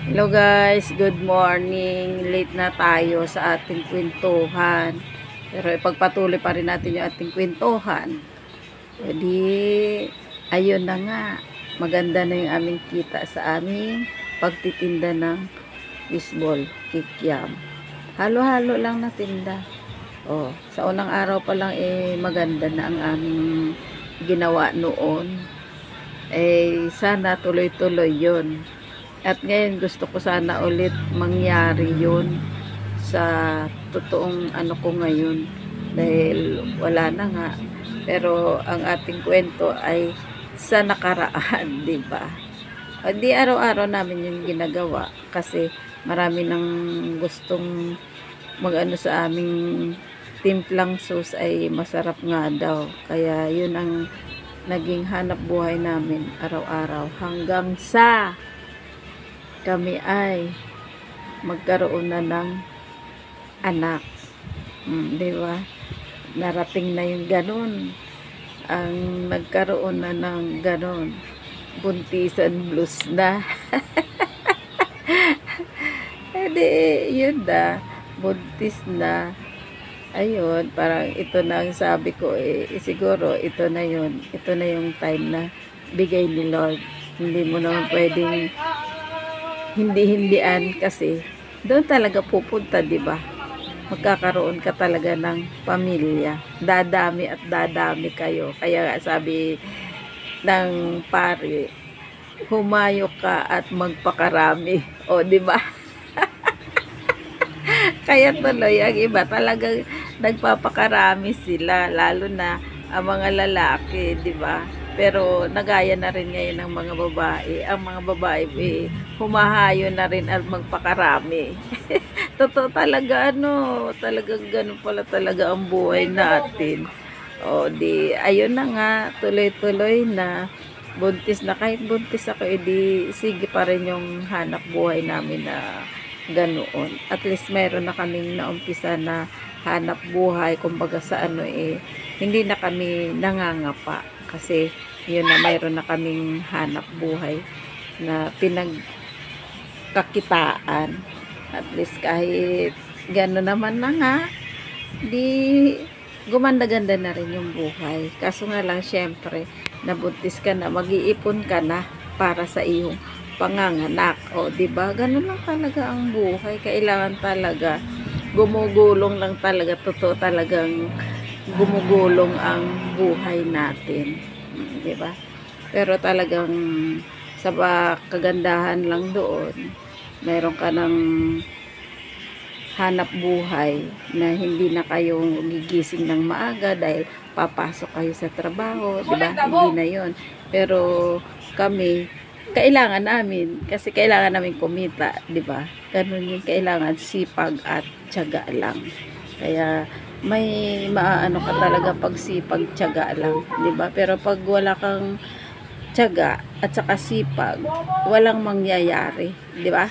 Hello guys, good morning. Late na tayo sa ating kwentuhan. Pero ipagpatuloy pa rin natin yung ating kwentuhan. Jadi, ayun na nga. Maganda na yung aming kita sa aming pagtitinda ng fishball, kikiam. Halo-halo lang na tinda. Oh, sa unang araw pa lang maganda na ang aming ginawa noon. Sana tuloy-tuloy 'yon. At ngayon gusto ko sana ulit mangyari 'yon sa totoong ano ko ngayon dahil wala na nga. Pero ang ating kwento ay sa nakaraan, 'di ba? Di araw-araw namin yung ginagawa kasi marami nang gustong mag-ano sa aming timplang sauce ay masarap nga daw. Kaya yun ang naging hanap buhay namin araw-araw hanggang sa kami ay magkaroon na ng anak. Di ba? Narating na yung ganun. Ang nagkaroon na ng ganun. Buntisan blues na. Edi, yun na. Buntis na. Ayun, parang ito na ang sabi ko siguro ito na yun. Ito na yung time na bigay ni Lord. Hindi mo naman pwedeng hindi-hindian kasi doon talaga pupunta, di ba? Magkakaroon ka talaga ng pamilya. Dadami at dadami kayo. Kaya sabi ng pari, humayo ka at magpakarami. O, di ba? Kaya tuloy, ang iba talagang nagpapakarami sila, lalo na ang mga lalaki, di ba? Pero nagaya na rin ngayon ng mga babae. Ang mga babae humahayo na rin at magpakarami. Totoo talaga, talagang ganun pala talaga ang buhay natin. O di, ayun na nga, tuloy-tuloy na buntis na. Kahit buntis ako, edi sige pa rin yung hanap buhay namin na ganoon. At least meron na kaming naumpisa na hanap buhay, kumbaga sa hindi na kami nangangapa kasi yun na mayroon na kaming hanap buhay na pinagkakitaan. At least kahit gano'n naman na nga, di gumanda-ganda na rin yung buhay. Kaso nga lang syempre, nabuntis ka na, mag-iipon ka na para sa iyong panganganak. O, diba? Ganun lang talaga ang buhay. Kailangan talaga gumugulong lang talaga. Totoo talagang gumugulong ang buhay natin. Diba? Pero talagang sa kagandahan lang doon, meron ka ng hanap buhay na hindi na kayo gigising ng maaga dahil papasok kayo sa trabaho, diba? Hindi na yon. Pero kami, kailangan namin, kasi kailangan namin kumita, diba? Ganun yung kailangan, sipag at tiyaga lang. Kaya may maano ka talaga pag sipag, tiyaga lang, diba? Pero pag wala kang tiyaga at saka sipag, walang mangyayari, diba?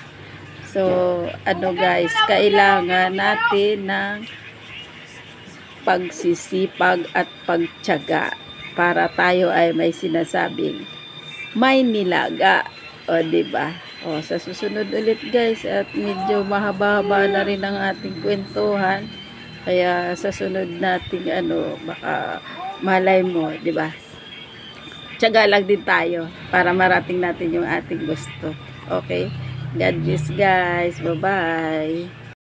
So, guys, kailangan natin ng pagsisipag at pagtiyaga para tayo ay may sinasabing may nilaga. O, diba? O, sa susunod ulit guys, at medyo mahaba-haba na rin ang ating kwentuhan. Kaya sa sunod nating baka malay mo, diba? Tiyaga lang din tayo para marating natin yung ating gusto. Okay? God bless guys. Bye-bye.